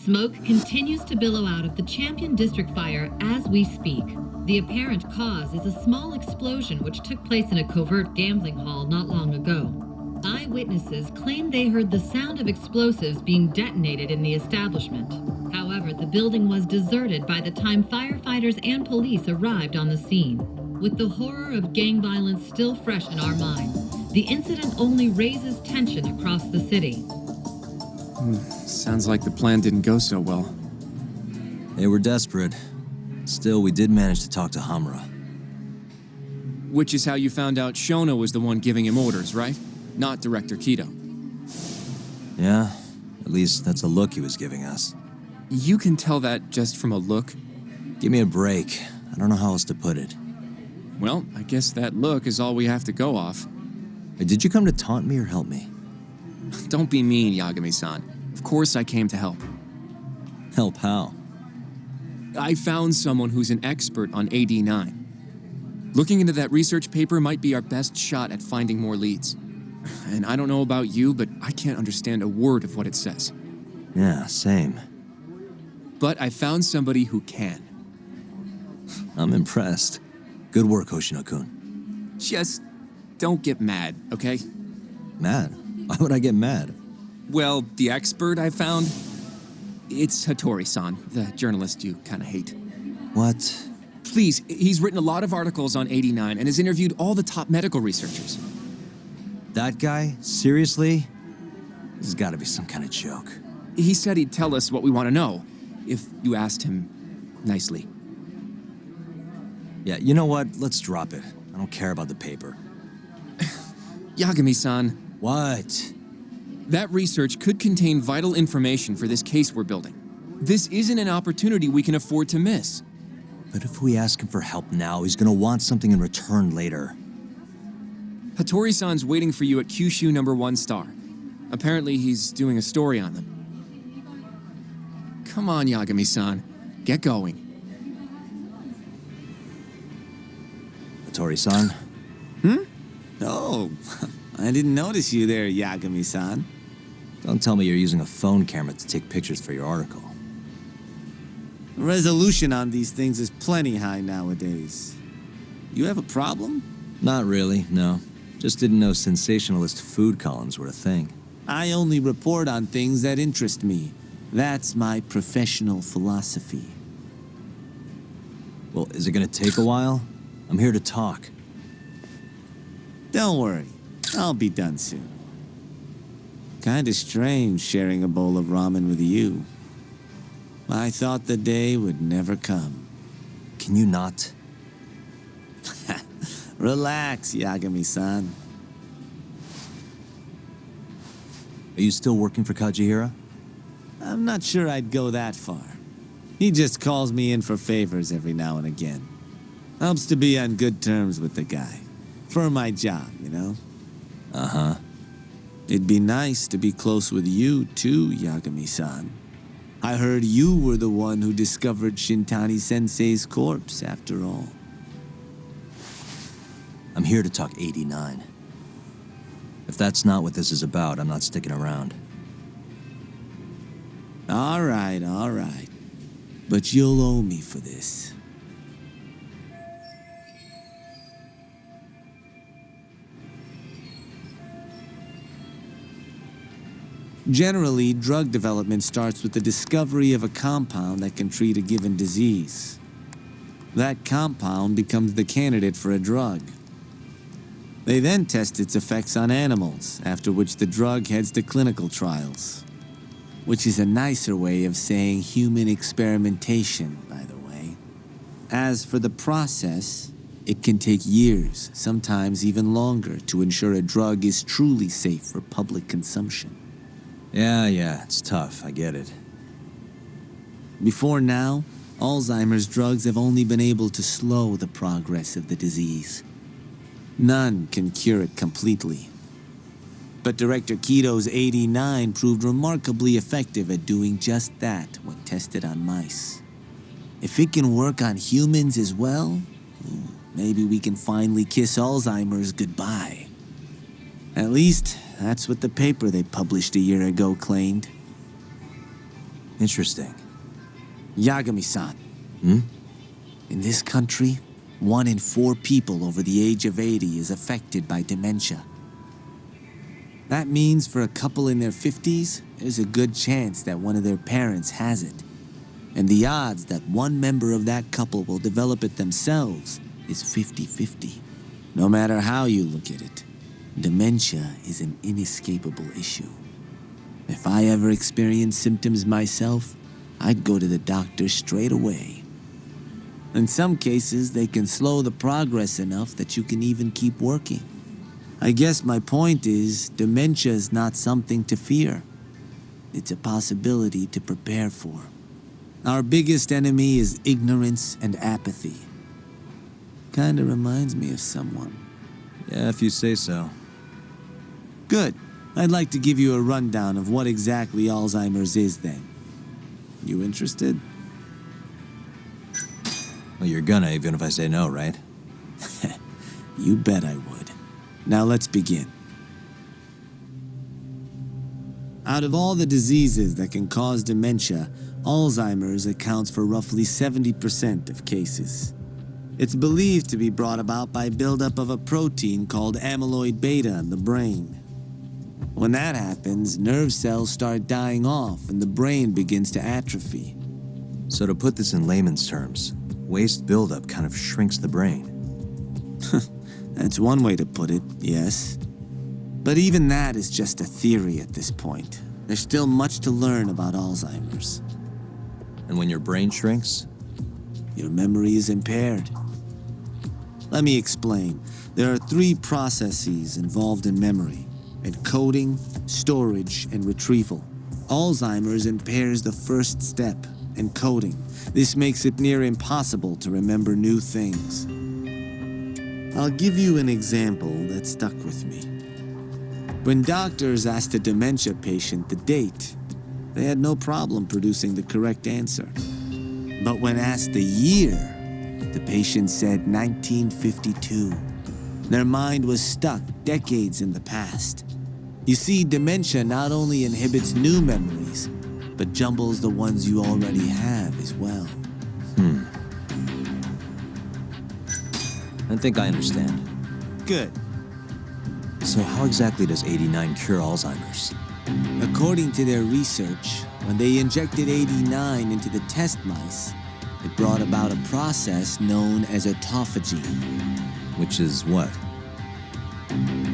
Smoke continues to billow out of the Champion District fire as we speak. The apparent cause is a small explosion which took place in a covert gambling hall not long ago. Eyewitnesses claim they heard the sound of explosives being detonated in the establishment. However, the building was deserted by the time firefighters and police arrived on the scene. With the horror of gang violence still fresh in our minds, the incident only raises tension across the city. Sounds like the plan didn't go so well. They were desperate. Still, we did manage to talk to Hamra. Which is how you found out Shono was the one giving him orders, right? Not Director Kido. Yeah, at least that's a look he was giving us. You can tell that just from a look? Give me a break. I don't know how else to put it. Well, I guess that look is all we have to go off. Hey, did you come to taunt me or help me? Don't be mean, Yagami-san. Of course I came to help. Help how? I found someone who's an expert on AD9. Looking into that research paper might be our best shot at finding more leads. And I don't know about you, but I can't understand a word of what it says. Yeah, same. But I found somebody who can. I'm impressed. Good work, Hoshino-kun. Just don't get mad, okay? Mad? Why would I get mad? Well, the expert I found, it's Hatori-san, the journalist you kind of hate. What? Please, he's written a lot of articles on AD9 and has interviewed all the top medical researchers. That guy? Seriously? This has got to be some kind of joke. He said he'd tell us what we want to know, if you asked him nicely. Yeah, you know what? Let's drop it. I don't care about the paper. Yagami-san. What? That research could contain vital information for this case we're building. This isn't an opportunity we can afford to miss. But if we ask him for help now, he's gonna want something in return later. Hatori-san's waiting for you at Kyushu #1 star. Apparently he's doing a story on them. Come on, Yagami-san. Get going. Hatori-san? Oh, I didn't notice you there, Yagami-san. Don't tell me you're using a phone camera to take pictures for your article. Resolution on these things is plenty high nowadays. You have a problem? Not really, no. Just didn't know sensationalist food columns were a thing. I only report on things that interest me. That's my professional philosophy. Well, is it gonna take a while? I'm here to talk. Don't worry, I'll be done soon. Kinda strange sharing a bowl of ramen with you. I thought the day would never come. Can you not? Relax, Yagami-san. Are you still working for Kajihira? I'm not sure I'd go that far. He just calls me in for favors every now and again. Helps to be on good terms with the guy. For my job, you know? Uh-huh. It'd be nice to be close with you, too, Yagami-san. I heard you were the one who discovered Shintani-sensei's corpse, after all. I'm here to talk 89. If that's not what this is about, I'm not sticking around. All right. But you'll owe me for this. Generally, drug development starts with the discovery of a compound that can treat a given disease. That compound becomes the candidate for a drug. They then test its effects on animals, after which the drug heads to clinical trials. Which is a nicer way of saying human experimentation, by the way. As for the process, it can take years, sometimes even longer, to ensure a drug is truly safe for public consumption. Yeah, it's tough, I get it. Before now, Alzheimer's drugs have only been able to slow the progress of the disease. None can cure it completely. But Director Kido's 89 proved remarkably effective at doing just that when tested on mice. If it can work on humans as well, maybe we can finally kiss Alzheimer's goodbye. At least, that's what the paper they published a year ago claimed. Interesting. Yagami-san. Hmm? In this country, 1 in 4 people over the age of 80 is affected by dementia. That means for a couple in their 50s, there's a good chance that one of their parents has it. And the odds that one member of that couple will develop it themselves is 50-50. No matter how you look at it, dementia is an inescapable issue. If I ever experienced symptoms myself, I'd go to the doctor straight away. In some cases, they can slow the progress enough that you can even keep working. I guess my point is, dementia is not something to fear. It's a possibility to prepare for. Our biggest enemy is ignorance and apathy. Kinda reminds me of someone. Yeah, if you say so. Good. I'd like to give you a rundown of what exactly Alzheimer's is then. You interested? Well, you're gonna, even if I say no, right? You bet I would. Now let's begin. Out of all the diseases that can cause dementia, Alzheimer's accounts for roughly 70% of cases. It's believed to be brought about by buildup of a protein called amyloid beta in the brain. When that happens, nerve cells start dying off and the brain begins to atrophy. So to put this in layman's terms, waste buildup kind of shrinks the brain. That's one way to put it, yes. But even that is just a theory at this point. There's still much to learn about Alzheimer's. And when your brain shrinks? Your memory is impaired. Let me explain. There are 3 processes involved in memory: encoding, storage, and retrieval. Alzheimer's impairs the first step, encoding. This makes it near impossible to remember new things. I'll give you an example that stuck with me. When doctors asked a dementia patient the date, they had no problem producing the correct answer. But when asked the year, the patient said 1952. Their mind was stuck decades in the past. You see, dementia not only inhibits new memories, but jumbles the ones you already have as well. I think I understand. Good. So how exactly does 89 cure Alzheimer's? According to their research, when they injected 89 into the test mice, it brought about a process known as autophagy. Which is what?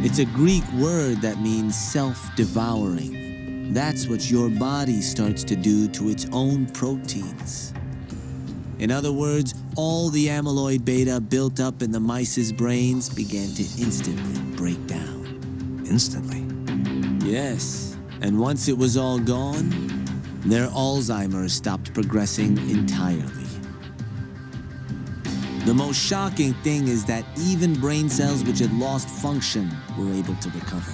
It's a Greek word that means self-devouring. That's what your body starts to do to its own proteins. In other words, all the amyloid beta built up in the mice's brains began to instantly break down. Instantly? Yes, and once it was all gone, their Alzheimer's stopped progressing entirely. The most shocking thing is that even brain cells which had lost function were able to recover.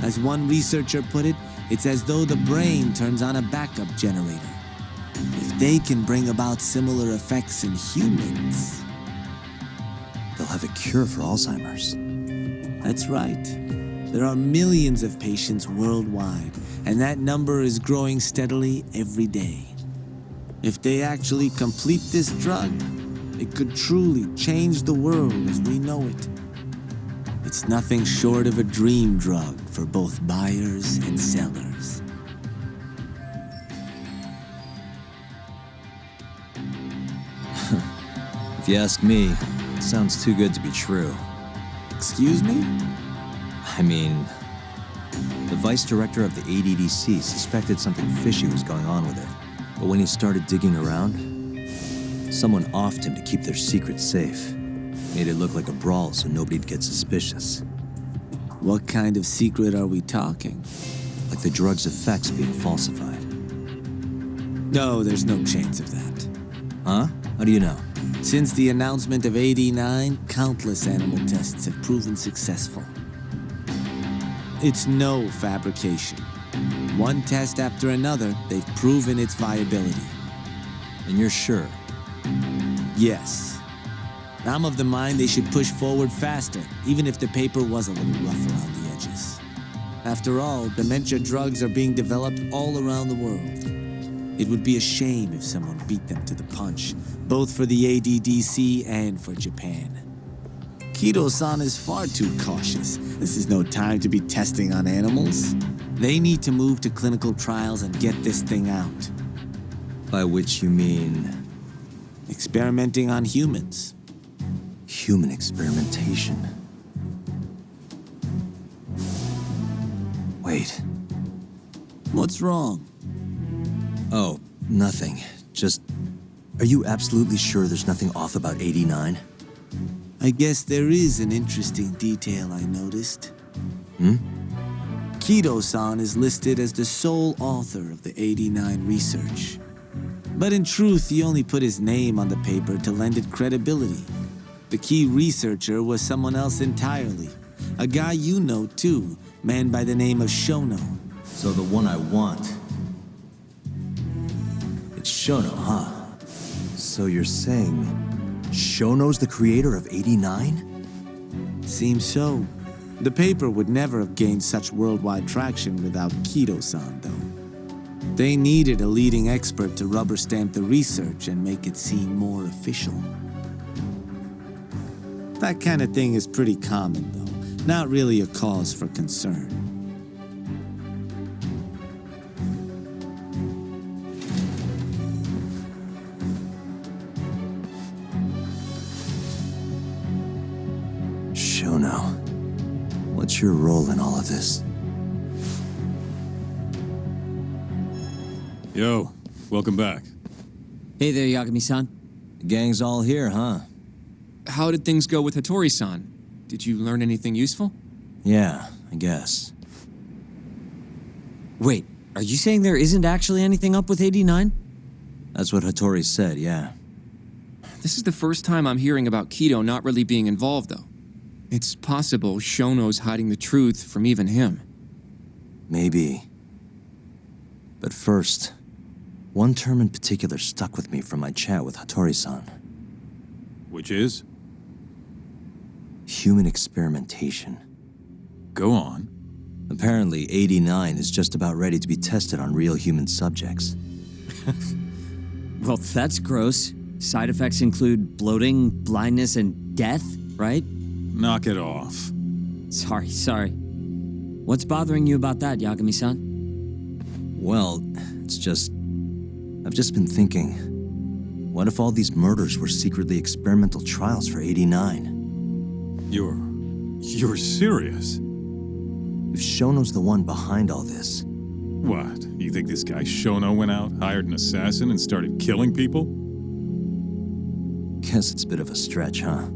As one researcher put it, it's as though the brain turns on a backup generator. If they can bring about similar effects in humans, They'll have a cure for Alzheimer's. that's right. There are millions of patients worldwide, and that number is growing steadily every day. If they actually complete this drug, it could truly change the world as we know it. It's nothing short of a dream drug for both buyers and sellers. If you ask me, it sounds too good to be true. Excuse me? I mean, the vice director of the ADDC suspected something fishy was going on with it. But when he started digging around, someone offed him to keep their secret safe. Made it look like a brawl so nobody'd get suspicious. What kind of secret are we talking? Like the drug's effects being falsified. No, there's no chance of that. Huh? How do you know? Since the announcement of 89, countless animal tests have proven successful. It's no fabrication. One test after another, they've proven its viability. And you're sure? Yes. I'm of the mind they should push forward faster, even if the paper was a little rough around the edges. After all, dementia drugs are being developed all around the world. It would be a shame if someone beat them to the punch, both for the ADDC and for Japan. Kido-san is far too cautious. This is no time to be testing on animals. They need to move to clinical trials and get this thing out. By which you mean Experimenting on humans. human experimentation. Wait. What's wrong? Oh, nothing. Just, are you absolutely sure there's nothing off about 89? I guess there is an interesting detail I noticed. Kido-san is listed as the sole author of the 89 research. But in truth, he only put his name on the paper to lend it credibility. The key researcher was someone else entirely. A guy you know too, man by the name of Shono. So the one I want. It's Shono, huh? So you're saying Shono's the creator of 89? Seems so. The paper would never have gained such worldwide traction without Kido-san, though. They needed a leading expert to rubber stamp the research and make it seem more official. That kind of thing is pretty common, though. Not really a cause for concern. Shono, what's your role in all of this? Yo, welcome back. Hey there, Yagami-san. The gang's all here, huh? How did things go with Hatori-san? Did you learn anything useful? Yeah, I guess. Wait, are you saying there isn't actually anything up with 89? That's what Hatori said, yeah. This is the first time I'm hearing about Kido not really being involved, though. It's possible Shono's hiding the truth from even him. Maybe. But first, one term in particular stuck with me from my chat with Hatori-san. Which is? Human experimentation. Go on. Apparently, 89 is just about ready to be tested on real human subjects. Well, that's gross. Side effects include bloating, blindness, and death, right? Knock it off. Sorry. What's bothering you about that, Yagami-san? Well, it's just... I've just been thinking, what if all these murders were secretly experimental trials for 89? You're serious? If Shono's the one behind all this, What? You think this guy Shono went out, hired an assassin, and started killing people? guess it's a bit of a stretch, huh?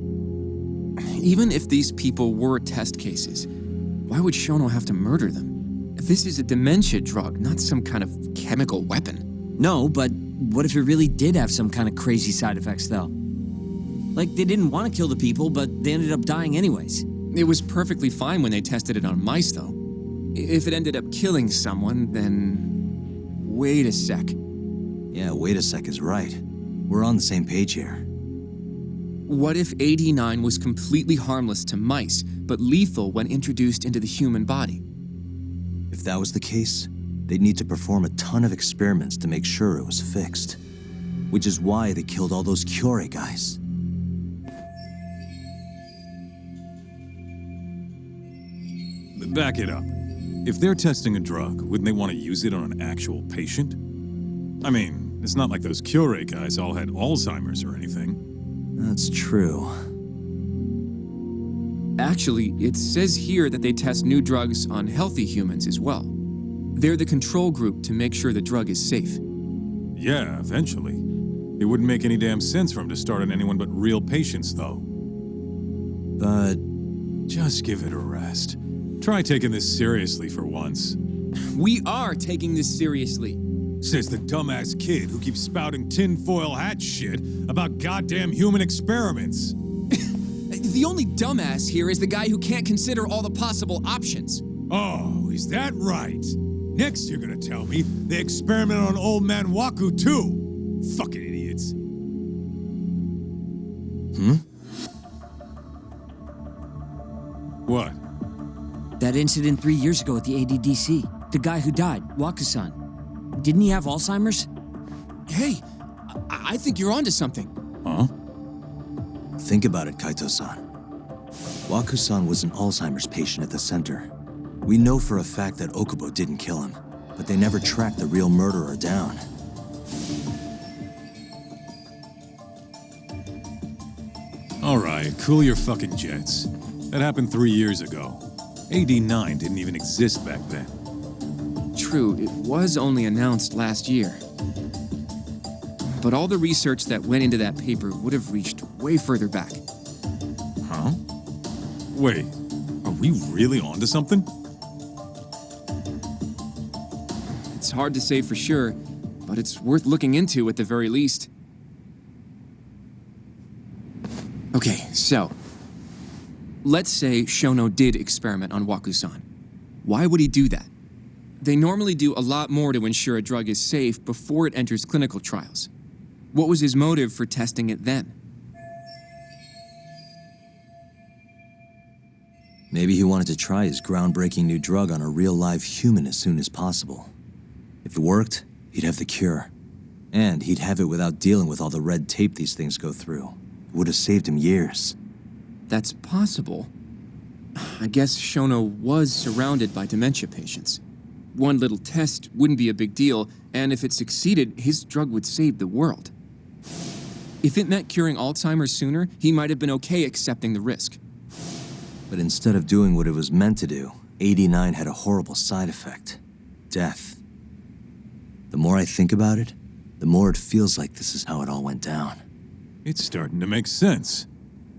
Even if these people were test cases, why would Shono have to murder them? This is a dementia drug, not some kind of chemical weapon. No, but what if it really did have some kind of crazy side effects, though? Like, they didn't want to kill the people, but they ended up dying anyways. It was perfectly fine when they tested it on mice, though. If it ended up killing someone, then... Wait a sec. Yeah, wait a sec is right. We're on the same page here. What if 89 was completely harmless to mice, but lethal when introduced into the human body? If that was the case, they'd need to perform a ton of experiments to make sure it was fixed. Which is why they killed all those Kyorei guys. Back it up. If they're testing a drug, wouldn't they want to use it on an actual patient? I mean, it's not like those Kyorei guys all had Alzheimer's or anything. That's true. Actually, it says here that they test new drugs on healthy humans as well. They're the control group to make sure the drug is safe. Yeah, eventually. It wouldn't make any damn sense for him to start on anyone but real patients, though. But Just give it a rest. Try taking this seriously for once. We are taking this seriously. Says the dumbass kid who keeps spouting tinfoil hat shit about goddamn human experiments. The only dumbass here is the guy who can't consider all the possible options. Oh, is that right? Next you're gonna tell me they experiment on old man Waku too. Fucking idiots. What? That incident 3 years ago at the ADDC. The guy who died, Waku-san. Didn't he have Alzheimer's? Hey, I think you're onto something. Huh? Think about it, Kaito-san. Waku-san was an Alzheimer's patient at the center. We know for a fact that Okubo didn't kill him, but they never tracked the real murderer down. All right, cool your fucking jets. That happened 3 years ago. AD9 didn't even exist back then. True, it was only announced last year. But all the research that went into that paper would have reached way further back. Huh? Wait, are we really onto something? It's hard to say for sure, but it's worth looking into at the very least. Okay, so let's say Shono did experiment on Waku-san. Why would he do that? They normally do a lot more to ensure a drug is safe before it enters clinical trials. What was his motive for testing it then? Maybe he wanted to try his groundbreaking new drug on a real live human as soon as possible. If it worked, he'd have the cure. And he'd have it without dealing with all the red tape these things go through. It would have saved him years. That's possible. I guess Shono was surrounded by dementia patients. One little test wouldn't be a big deal, and if it succeeded, his drug would save the world. If it meant curing Alzheimer's sooner, he might have been okay accepting the risk. But instead of doing what it was meant to do, 89 had a horrible side effect. Death. The more I think about it, the more it feels like this is how it all went down. It's starting to make sense.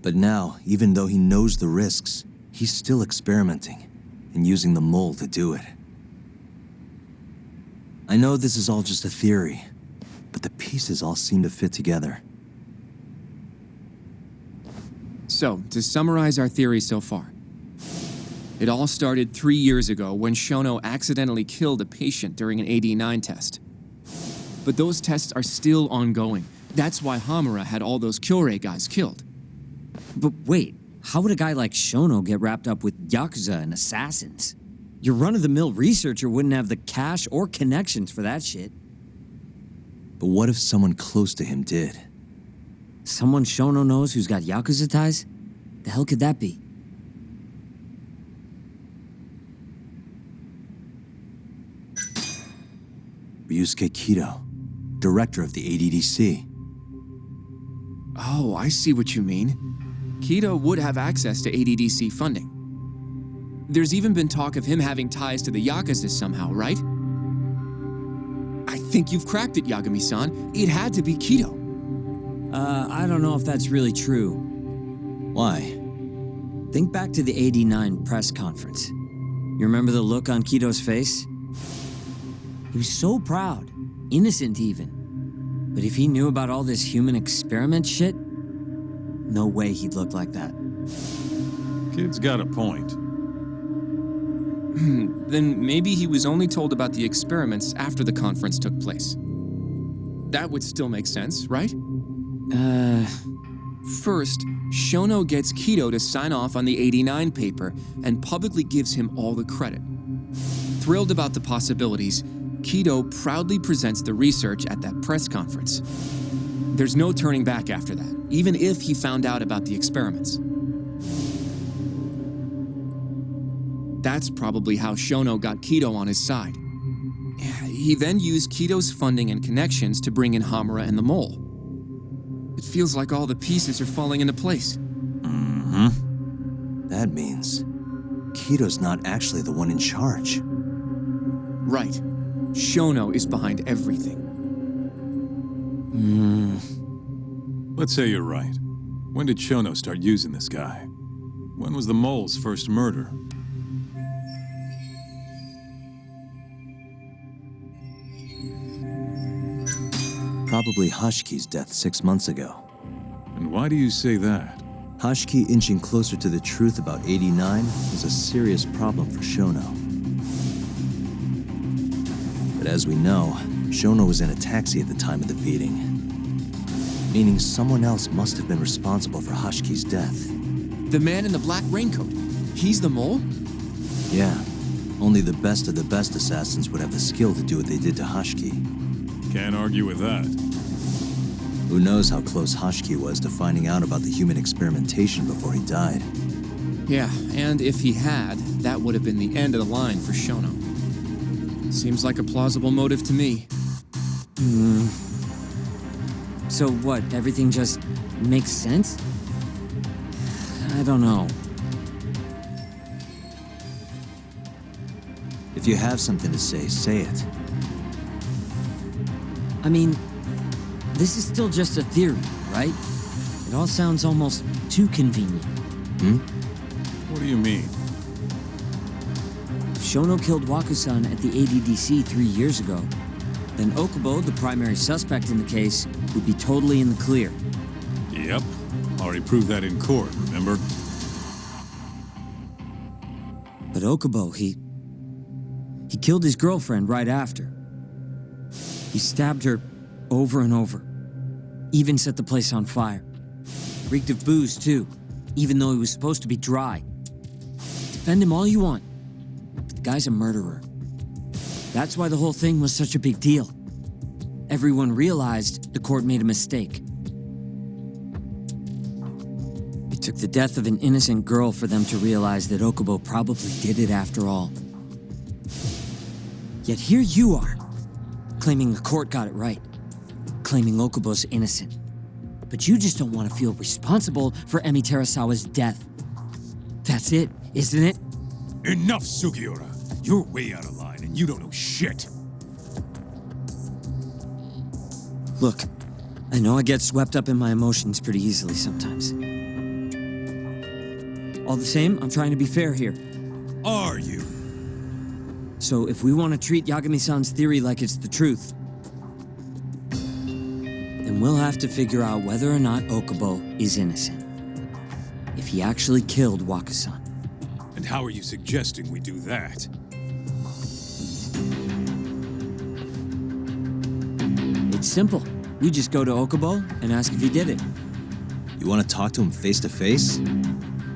But now, even though he knows the risks, he's still experimenting and using the mole to do it. I know this is all just a theory, but the pieces all seem to fit together. So, to summarize our theory so far, it all started 3 years ago when Shono accidentally killed a patient during an AD9 test. But those tests are still ongoing. That's why Hamura had all those Kyorei guys killed. But wait, how would a guy like Shono get wrapped up with Yakuza and assassins? Your run-of-the-mill researcher wouldn't have the cash or connections for that shit. But what if someone close to him did? Someone Shono knows who's got Yakuza ties? The hell could that be? Ryusuke Kido, director of the ADDC. Oh, I see what you mean. Kido would have access to ADDC funding. There's even been talk of him having ties to the Yakuza somehow, right? I think you've cracked it, Yagami-san. It had to be Kido. I don't know if that's really true. Why? Think back to the '89 press conference. You remember the look on Kido's face? He was so proud, innocent even. But if he knew about all this human experiment shit, no way he'd look like that. Kid's got a point. Then maybe he was only told about the experiments after the conference took place. That would still make sense, right? First, Shono gets Kido to sign off on the '89 paper and publicly gives him all the credit. Thrilled about the possibilities, Kido proudly presents the research at that press conference. There's no turning back after that, even if he found out about the experiments. That's probably how Shono got Kido on his side. He then used Kido's funding and connections to bring in Hamura and the Mole. It feels like all the pieces are falling into place. Mm-hmm. That means Kido's not actually the one in charge. Right. Shono is behind everything. Let's say you're right. When did Shono start using this guy? When was the mole's first murder? Probably Hashki's death 6 months ago. And why do you say that? Hashki inching closer to the truth about 89 was a serious problem for Shono. But as we know, Shono was in a taxi at the time of the beating. Meaning someone else must have been responsible for Hashki's death. The man in the black raincoat. He's the Mole? Yeah. Only the best of the best assassins would have the skill to do what they did to Hashki. Can't argue with that. Who knows how close Hashiki was to finding out about the human experimentation before he died. Yeah, and if he had, that would have been the end of the line for Shono. Seems like a plausible motive to me. So what, everything just makes sense? I don't know. If you have something to say it. I mean, this is still just a theory, right? It all sounds almost too convenient. What do you mean? If Shono killed Waku-san at the ADDC 3 years ago, then Okubo, the primary suspect in the case, would be totally in the clear. Yep. Already proved that in court, remember? But Okubo, he killed his girlfriend right after. He stabbed her over and over. Even set the place on fire. Reeked of booze, too, even though he was supposed to be dry. Defend him all you want, but the guy's a murderer. That's why the whole thing was such a big deal. Everyone realized the court made a mistake. It took the death of an innocent girl for them to realize that Okubo probably did it after all. Yet here you are, claiming the court got it right, claiming Okubo's innocent. But you just don't want to feel responsible for Emi Terasawa's death. That's it, isn't it? Enough, Sugiura! You're way out of line, and you don't know shit! Look, I know I get swept up in my emotions pretty easily sometimes. All the same, I'm trying to be fair here. Are you? So if we want to treat Yagami-san's theory like it's the truth, then we'll have to figure out whether or not Okubo is innocent. If he actually killed Waku-san. And how are you suggesting we do that? It's simple. We just go to Okubo and ask if he did it. You want to talk to him face to face?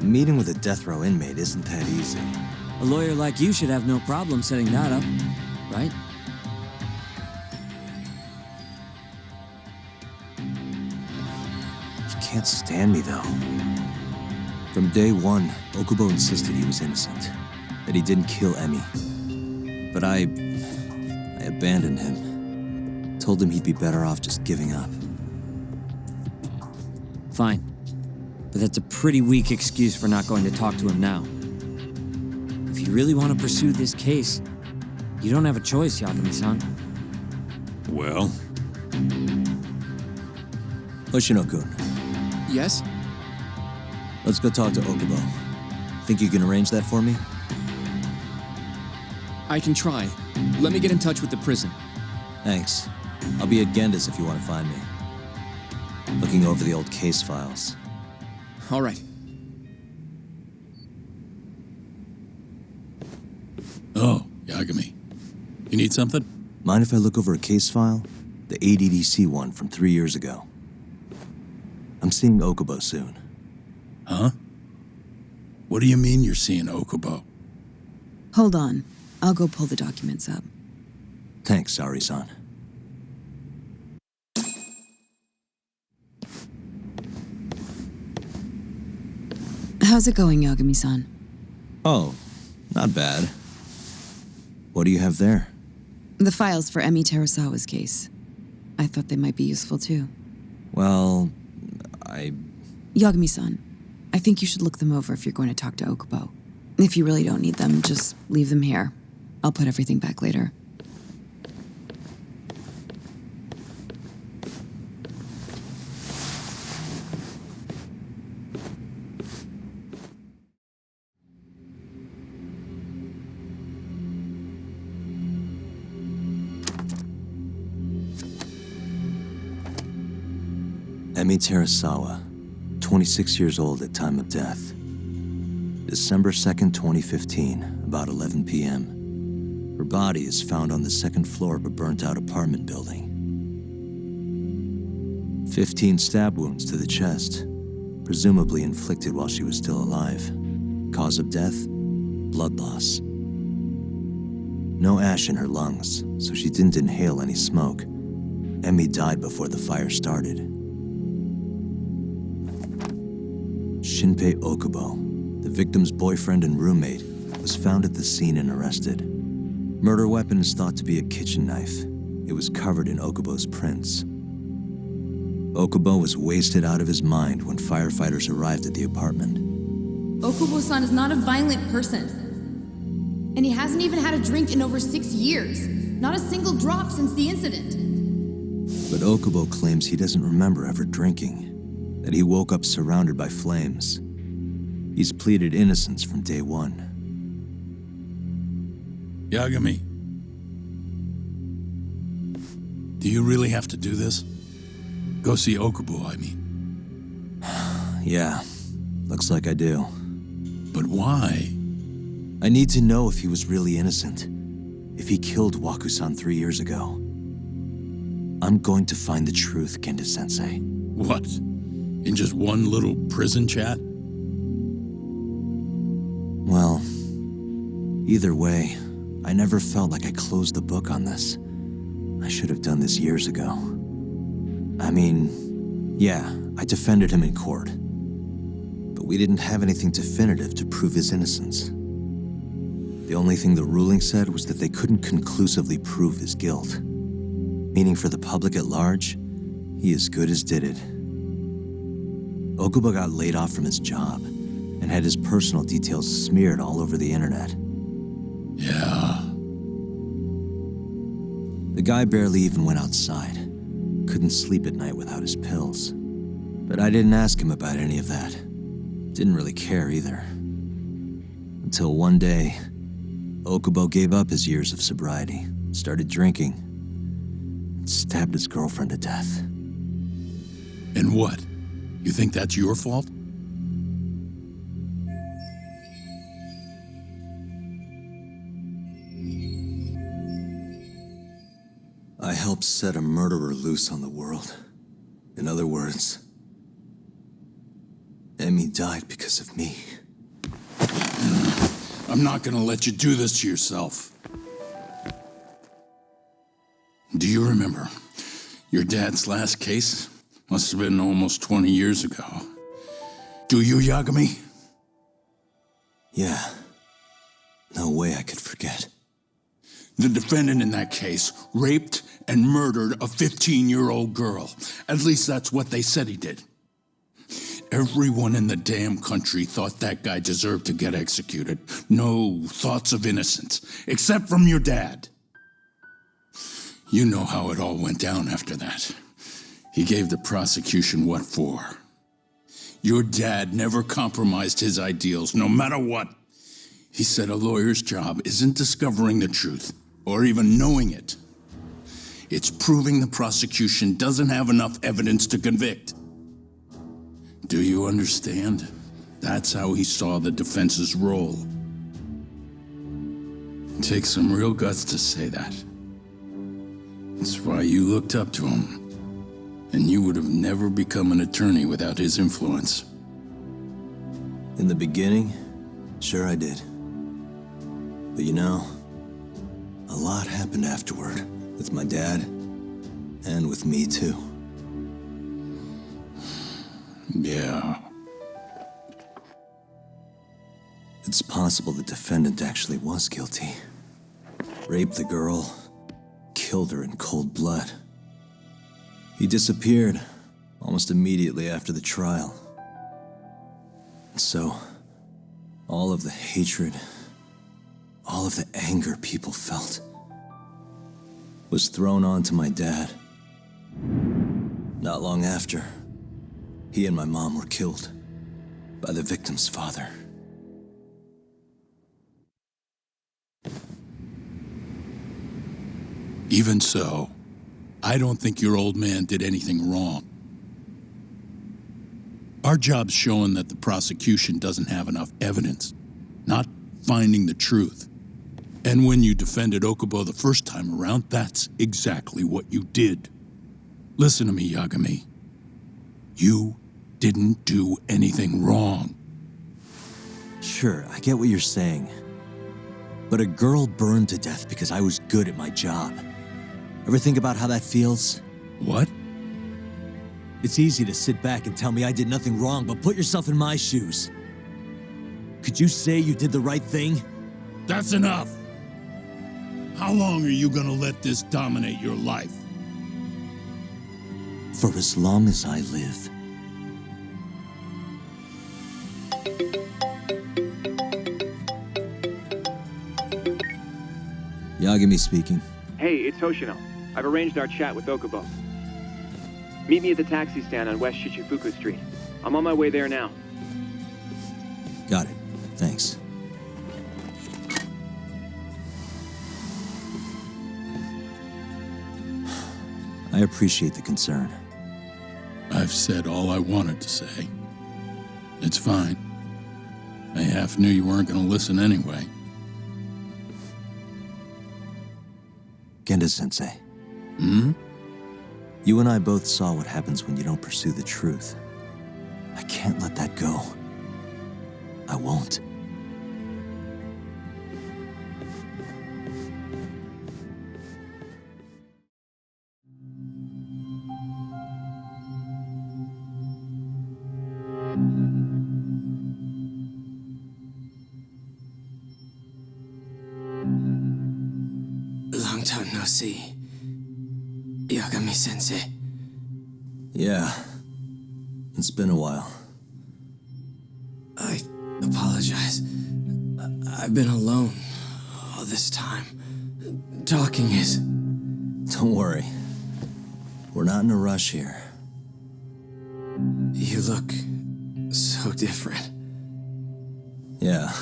Meeting with a death row inmate isn't that easy. A lawyer like you should have no problem setting that up, right? You can't stand me, though. From day one, Okubo insisted he was innocent, that he didn't kill Emi. But I abandoned him. Told him he'd be better off just giving up. Fine. But that's a pretty weak excuse for not going to talk to him now. If you really want to pursue this case, you don't have a choice, Yagami-san. Well? Hoshino-kun, Yes? let's go talk to Okubo. Think you can arrange that for me? I can try. Let me get in touch with the prison. Thanks. I'll be at Genda's if you want to find me. Looking over the old case files. All right. Oh, Yagami. You need something? Mind if I look over a case file? The ADDC one from 3 years ago. I'm seeing Okubo soon. Huh? What do you mean you're seeing Okubo? Hold on. I'll go pull the documents up. Thanks, Sari-san. How's it going, Yagami-san? Oh, not bad. What do you have there? The files for Emi Terasawa's case. I thought they might be useful too. Well, Yagami-san, I think you should look them over if you're going to talk to Okubo. If you really don't need them, just leave them here. I'll put everything back later. Emi Terasawa, 26 years old at time of death. December 2nd, 2015, about 11 p.m. Her body is found on the second floor of a burnt-out apartment building. 15 stab wounds to the chest, presumably inflicted while she was still alive. Cause of death? Blood loss. No ash in her lungs, so she didn't inhale any smoke. Emi died before the fire started. Shinpei Okubo, the victim's boyfriend and roommate, was found at the scene and arrested. Murder weapon is thought to be a kitchen knife. It was covered in Okubo's prints. Okubo was wasted out of his mind when firefighters arrived at the apartment. Okubo-san is not a violent person. And he hasn't even had a drink in over 6 years. Not a single drop since the incident. But Okubo claims he doesn't remember ever drinking, that he woke up surrounded by flames. He's pleaded innocence from day one. Yagami. Do you really have to do this? Go see Okubo, I mean. Yeah, looks like I do. But why? I need to know if he was really innocent. If he killed Waku-san 3 years ago. I'm going to find the truth, Kendo-sensei. What? In just one little prison chat? Well, either way, I never felt like I closed the book on this. I should have done this years ago. I mean, yeah, I defended him in court. But we didn't have anything definitive to prove his innocence. The only thing the ruling said was that they couldn't conclusively prove his guilt. Meaning for the public at large, he as good as did it. Okubo got laid off from his job and had his personal details smeared all over the internet. Yeah. The guy barely even went outside. Couldn't sleep at night without his pills. But I didn't ask him about any of that. Didn't really care either. Until one day, Okubo gave up his years of sobriety, started drinking, and stabbed his girlfriend to death. And what? You think that's your fault? I helped set a murderer loose on the world. In other words, Emmy died because of me. I'm not gonna let you do this to yourself. Do you remember? Your dad's last case must have been almost 20 years ago. Do you, Yagami? Yeah. No way I could forget. The defendant in that case raped and murdered a 15-year-old girl. At least that's what they said he did. Everyone in the damn country thought that guy deserved to get executed. No thoughts of innocence, except from your dad. You know how it all went down after that. He gave the prosecution what for. Your dad never compromised his ideals, no matter what. He said a lawyer's job isn't discovering the truth, or even knowing it. It's proving the prosecution doesn't have enough evidence to convict. Do you understand? That's how he saw the defense's role. It takes some real guts to say that. That's why you looked up to him. And you would have never become an attorney without his influence. In the beginning, sure I did. But you know, a lot happened afterward, with my dad, and with me too. Yeah. It's possible the defendant actually was guilty. Raped the girl, killed her in cold blood. He disappeared almost immediately after the trial. So, all of the hatred, all of the anger people felt was thrown onto my dad. Not long after, he and my mom were killed by the victim's father. Even so, I don't think your old man did anything wrong. Our job's showing that the prosecution doesn't have enough evidence, not finding the truth. And when you defended Okubo the first time around, that's exactly what you did. Listen to me, Yagami. You didn't do anything wrong. Sure, I get what you're saying. But a girl burned to death because I was good at my job. Ever think about how that feels? What? It's easy to sit back and tell me I did nothing wrong, but put yourself in my shoes. Could you say you did the right thing? That's enough! How long are you gonna let this dominate your life? For as long as I live. Yagami speaking. Hey, it's Hoshino. I've arranged our chat with Okubo. Meet me at the taxi stand on West Shichifuku Street. I'm on my way there now. Got it. Thanks. I appreciate the concern. I've said all I wanted to say. It's fine. I half knew you weren't gonna listen anyway. Genda-sensei. Hmm? You and I both saw what happens when you don't pursue the truth. I can't let that go. I won't. Long time no see. Yagami-sensei. Yeah. It's been a while. I apologize. I've been alone all this time. Talking is... Don't worry. We're not in a rush here. You look so different. Yeah.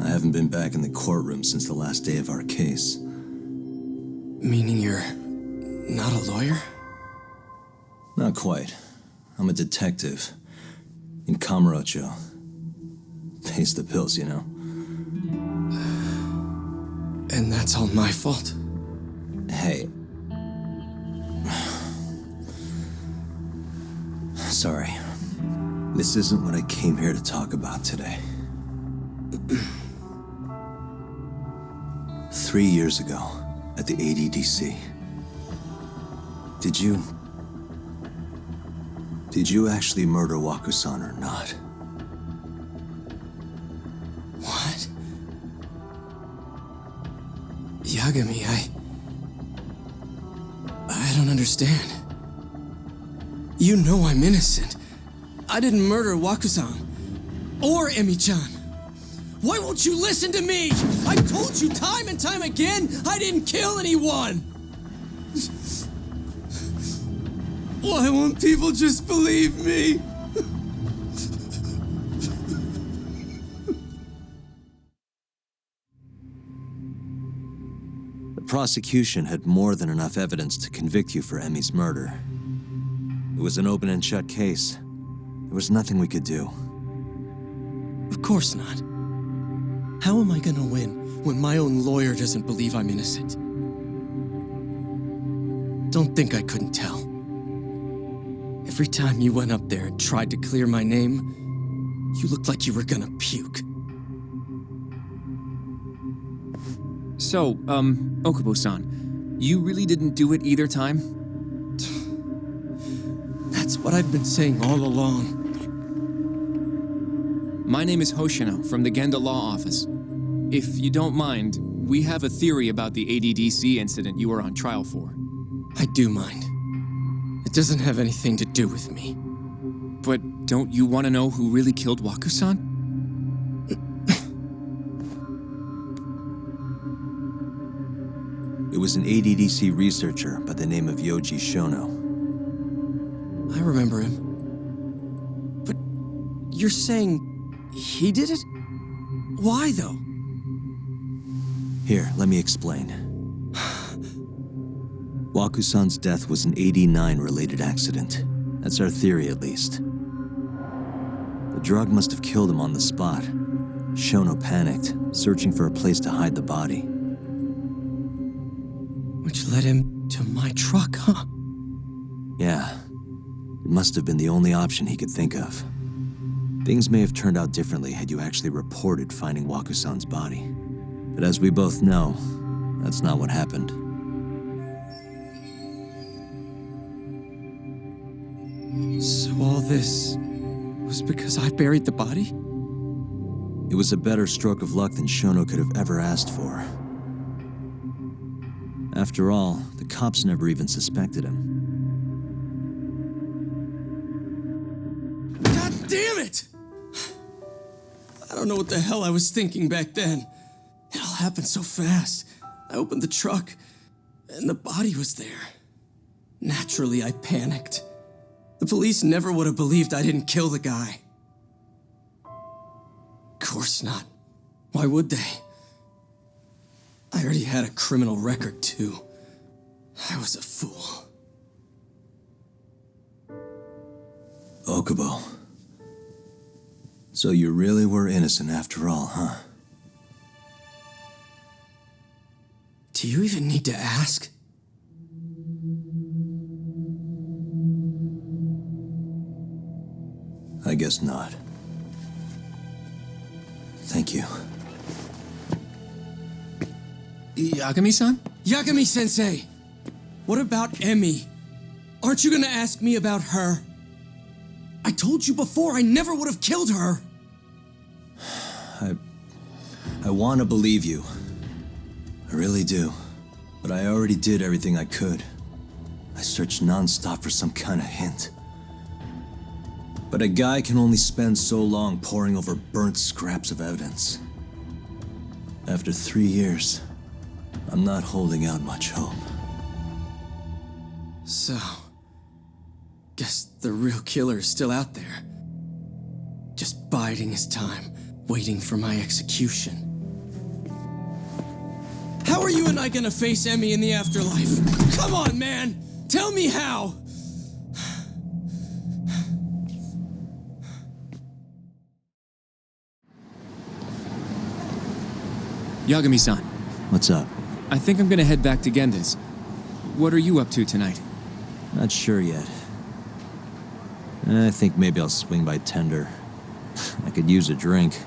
I haven't been back in the courtroom since the last day of our case. Meaning you're not a lawyer? Not quite. I'm a detective. In Kamurocho. Pays the bills, you know. And that's all my fault? Hey. Sorry. This isn't what I came here to talk about today. 3 years ago, at the ADDC. Did you actually murder Waku-san or not? What? Yagami, I don't understand. You know I'm innocent. I didn't murder Waku-san. Or Emi-chan. Why won't you listen to me? I've told you time and time again, I didn't kill anyone! Why won't people just believe me? The prosecution had more than enough evidence to convict you for Emi's murder. It was an open and shut case. There was nothing we could do. Of course not. How am I gonna win when my own lawyer doesn't believe I'm innocent? Don't think I couldn't tell. Every time you went up there and tried to clear my name, you looked like you were gonna puke. So, Okubo-san, you really didn't do it either time? That's what I've been saying all along. My name is Hoshino from the Genda Law Office. If you don't mind, we have a theory about the ADDC incident you were on trial for. I do mind. It doesn't have anything to do with me. But don't you want to know who really killed Waku-san? It was an ADDC researcher by the name of Yoji Shono. I remember him. But you're saying he did it? Why, though? Here, let me explain. Waku-san's death was an 89-related accident. That's our theory, at least. The drug must have killed him on the spot. Shono panicked, searching for a place to hide the body. Which led him to my truck, huh? Yeah. It must have been the only option he could think of. Things may have turned out differently had you actually reported finding Waku-san's body. But as we both know, that's not what happened. this was because I buried the body? It was a better stroke of luck than Shono could have ever asked for. After all, the cops never even suspected him. God damn it! I don't know what the hell I was thinking back then. It all happened so fast. I opened the truck, and the body was there. Naturally, I panicked. The police never would have believed I didn't kill the guy. Of course not. Why would they? I already had a criminal record, too. I was a fool. Okubo. So you really were innocent after all, huh? Do you even need to ask? I guess not. Thank you. Yagami-san? Yagami-sensei! What about Emi? Aren't you gonna ask me about her? I told you before I never would have killed her! I want to believe you. I really do. But I already did everything I could. I searched non-stop for some kind of hint. But a guy can only spend so long poring over burnt scraps of evidence. After 3 years, I'm not holding out much hope. So, guess the real killer is still out there. Just biding his time, waiting for my execution. How are you and I gonna face Emi in the afterlife? Come on, man! Tell me how! Yagami-san, What's up? I think I'm gonna head back to Genda's. What are you up to tonight? Not sure yet. I think maybe I'll swing by Tender. I could use a drink.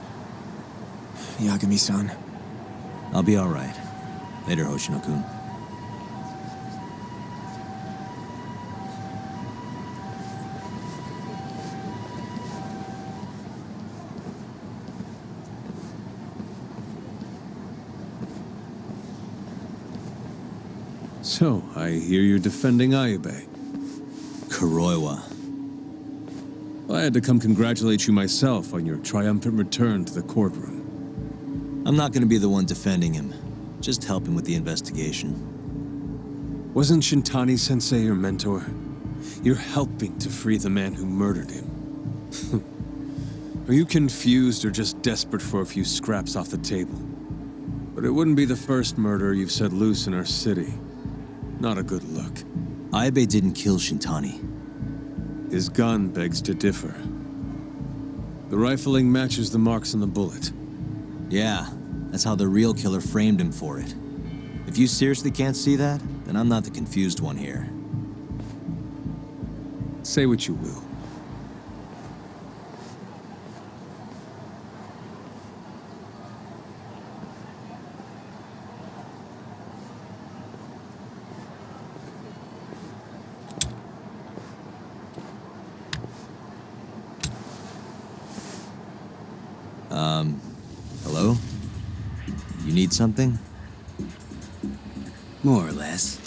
Yagami-san. I'll be all right. Later, Hoshino-kun. So, I hear you're defending Ayube. Kuroiwa. I had to come congratulate you myself on your triumphant return to the courtroom. I'm not going to be the one defending him. Just helping with the investigation. Wasn't Shintani-sensei your mentor? You're helping to free the man who murdered him. Are you confused or just desperate for a few scraps off the table? But it wouldn't be the first murder you've set loose in our city. Not a good look. Ayube didn't kill Shintani. His gun begs to differ. The rifling matches the marks on the bullet. Yeah, that's how the real killer framed him for it. If you seriously can't see that, then I'm not the confused one here. Say what you will. Hello? You need something? More or less.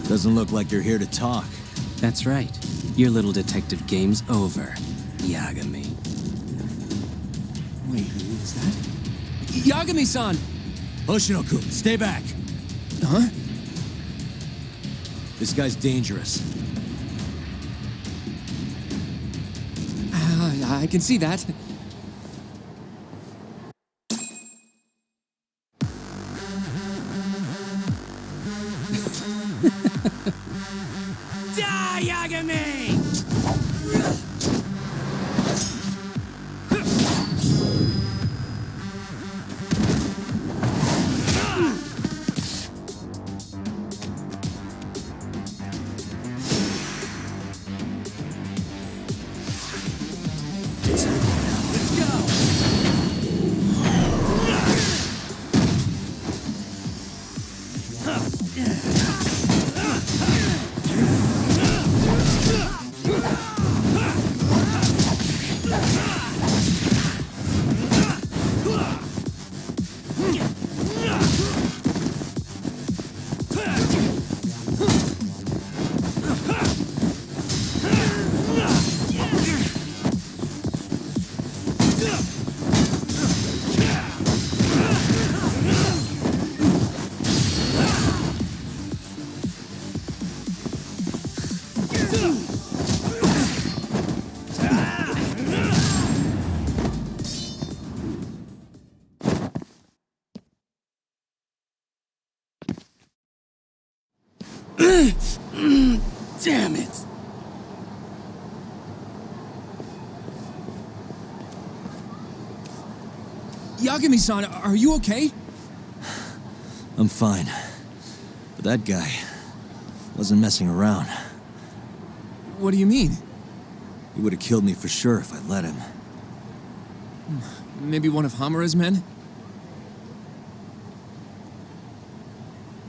Doesn't look like you're here to talk. That's right. Your little detective game's over, Yagami. Wait, who is that? Yagami-san! Hoshino-kun, stay back! Huh? This guy's dangerous. I can see that. Die, Yagami! Damn it! Yagami-san, are you okay? I'm fine. But that guy wasn't messing around. What do you mean? He would have killed me for sure if I let him. Maybe one of Hamura's men?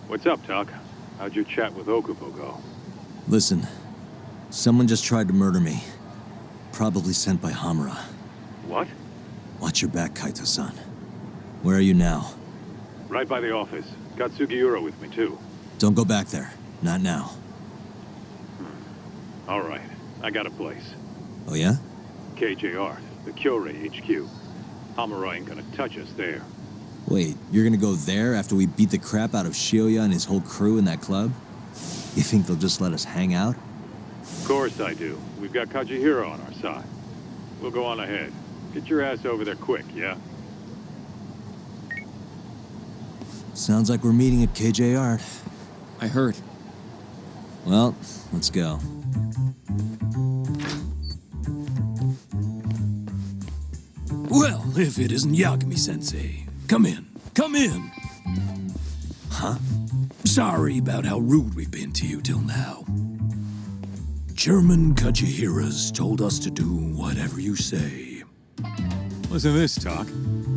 What's up, Doc? How'd your chat with Okubo go? Listen, someone just tried to murder me. Probably sent by Hamura. What? Watch your back, Kaito-san. Where are you now? Right by the office. Got Sugiura with me, too. Don't go back there. Not now. All right. I got a place. Oh yeah? KJR, the Kyorei HQ. Hamura ain't gonna touch us there. Wait, you're gonna go there after we beat the crap out of Shioya and his whole crew in that club? You think they'll just let us hang out? Of course I do. We've got Kajihiro on our side. We'll go on ahead. Get your ass over there quick, yeah? Sounds like we're meeting at KJR. I heard. Well, let's go. Well, if it isn't Yagami-sensei. Come in. Come in. Huh? Sorry about how rude we've been to you till now. Chairman Kajihira's told us to do whatever you say. Listen to this, Talk.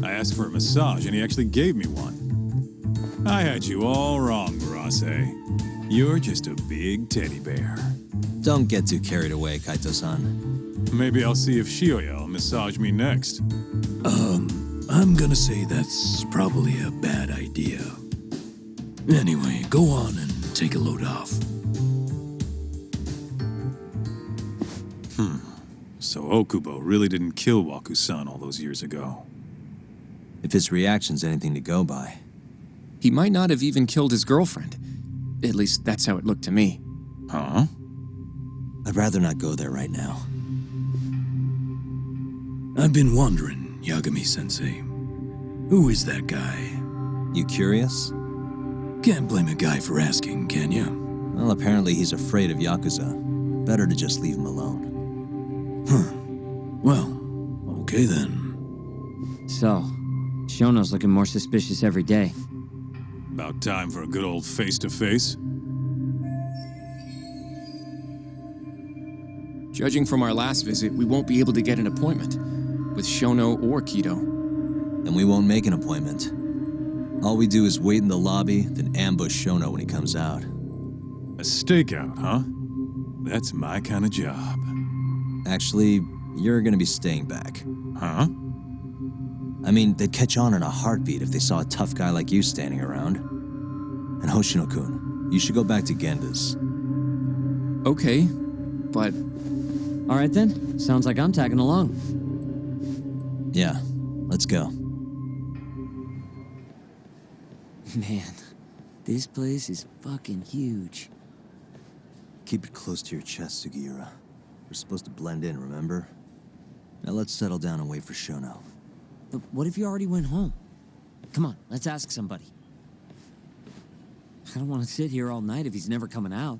I asked for a massage and he actually gave me one. I had you all wrong, Murase. You're just a big teddy bear. Don't get too carried away, Kaito-san. Maybe I'll see if Shioya will massage me next. I'm gonna say that's probably a bad idea. Anyway, go on and take a load off. So Okubo really didn't kill Waku-san all those years ago. If his reaction's anything to go by. He might not have even killed his girlfriend. At least that's how it looked to me. Huh? I'd rather not go there right now. I've been wondering, Yagami-sensei. Who is that guy? You curious? Can't blame a guy for asking, can you? Well, apparently he's afraid of Yakuza. Better to just leave him alone. Huh. Well, okay then. So, Shono's looking more suspicious every day. About time for a good old face-to-face. Judging from our last visit, we won't be able to get an appointment with Shono or Kido. And we won't make an appointment. All we do is wait in the lobby, then ambush Shono when he comes out. A stakeout, huh? That's my kind of job. Actually, you're gonna be staying back. Huh? I mean, they'd catch on in a heartbeat if they saw a tough guy like you standing around. And Hoshino-kun, you should go back to Genda's. Okay, but... All right then, sounds like I'm tagging along. Yeah, let's go. Man, this place is fucking huge. Keep it close to your chest, Sugiura. We're supposed to blend in, remember? Now let's settle down and wait for Shono. But what if you already went home? Come on, let's ask somebody. I don't want to sit here all night if he's never coming out.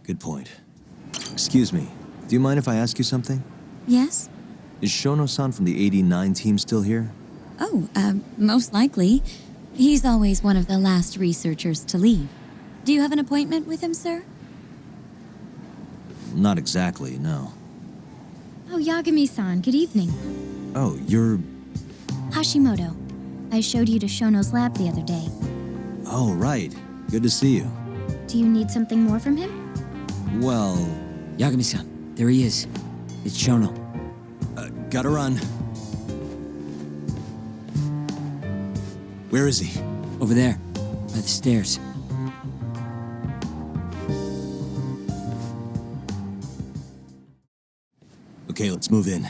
Good point. Excuse me, do you mind if I ask you something? Yes? Is Shono-san from the 89 team still here? Oh, most likely. He's always one of the last researchers to leave. Do you have an appointment with him, sir? Not exactly, no. Oh, Yagami-san, good evening. Oh, you're... Hashimoto. I showed you to Shono's lab the other day. Oh, right. Good to see you. Do you need something more from him? Well... Yagami-san, there he is. It's Shono. Gotta run. Where is he? Over there, by the stairs. Okay, let's move in.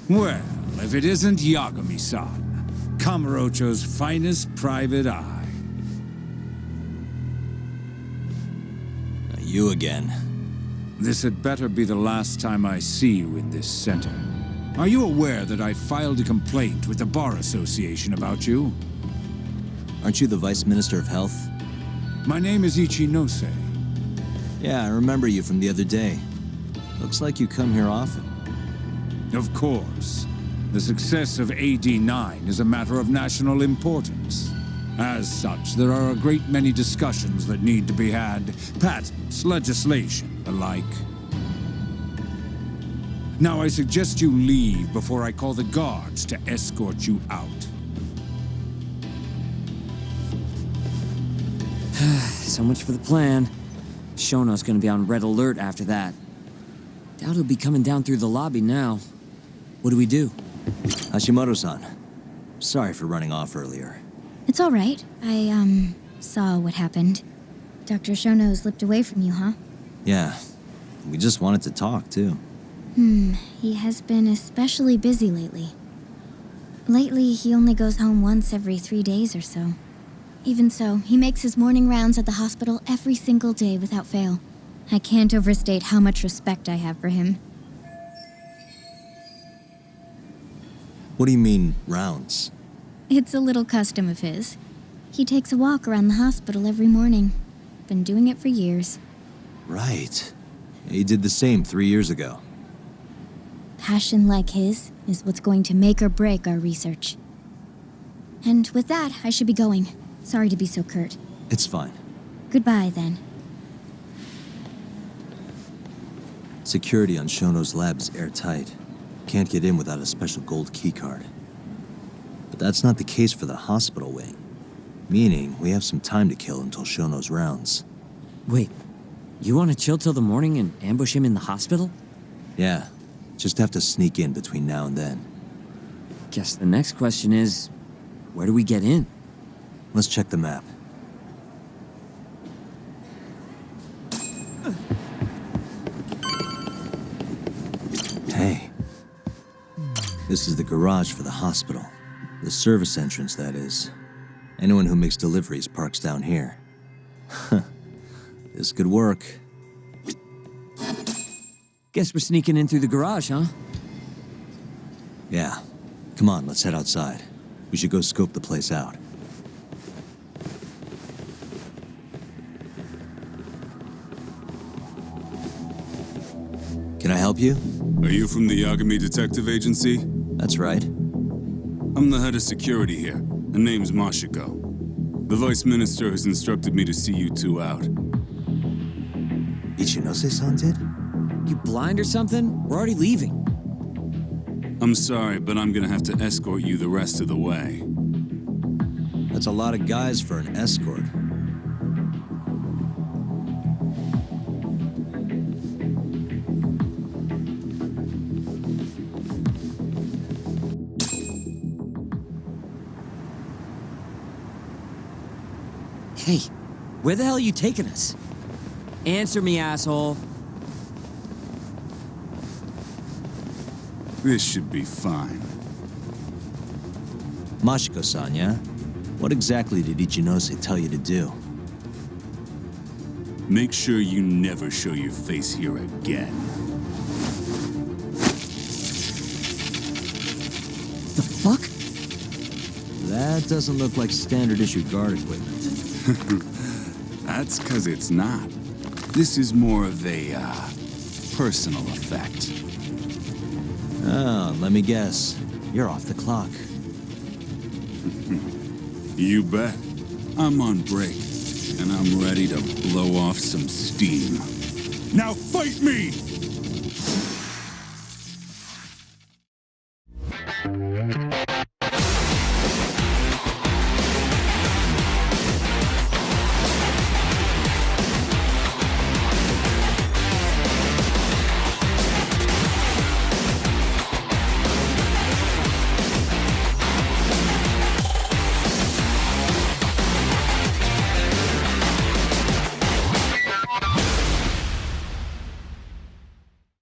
Well, if it isn't Yagami-san, Kamurocho's finest private eye. You again. This had better be the last time I see you in this center. Are you aware that I filed a complaint with the Bar Association about you? Aren't you the Vice Minister of Health? My name is Ichinose. Yeah, I remember you from the other day. Looks like you come here often. Of course. The success of AD9 is a matter of national importance. As such, there are a great many discussions that need to be had. Patents, legislation, the like. Now I suggest you leave before I call the guards to escort you out. So much for the plan. Shono's gonna be on red alert after that. Doubt he'll be coming down through the lobby now. What do we do? Hashimoto-san, sorry for running off earlier. It's all right. I, saw what happened. Dr. Shono slipped away from you, huh? Yeah, we just wanted to talk, too. He has been especially busy lately. Lately, he only goes home once every 3 days or so. Even so, he makes his morning rounds at the hospital every single day without fail. I can't overstate how much respect I have for him. What do you mean, rounds? It's a little custom of his. He takes a walk around the hospital every morning. Been doing it for years. Right. He did the same 3 years ago. Passion like his is what's going to make or break our research. And with that, I should be going. Sorry to be so curt. It's fine. Goodbye, then. Security on Shono's lab is airtight. Can't get in without a special gold keycard. But that's not the case for the hospital wing. Meaning, we have some time to kill until Shono's rounds. Wait, you want to chill till the morning and ambush him in the hospital? Yeah, just have to sneak in between now and then. Guess the next question is, where do we get in? Let's check the map. Hey. This is the garage for the hospital. The service entrance, that is. Anyone who makes deliveries parks down here. This could work. Guess we're sneaking in through the garage, huh? Yeah. Come on, let's head outside. We should go scope the place out. Can I help you? Are you from the Yagami Detective Agency? That's right. I'm the head of security here. Her name's Mashiko. The Vice Minister has instructed me to see you two out. Ichinose-san did? You blind or something? We're already leaving. I'm sorry, but I'm gonna have to escort you the rest of the way. That's a lot of guys for an escort. Hey, where the hell are you taking us? Answer me, asshole. This should be fine. Mashiko-san, yeah? What exactly did Ichinose tell you to do? Make sure you never show your face here again. The fuck? That doesn't look like standard issue guard equipment. That's 'cause it's not. This is more of a, personal effect. Oh, let me guess. You're off the clock. You bet. I'm on break, and I'm ready to blow off some steam. Now fight me!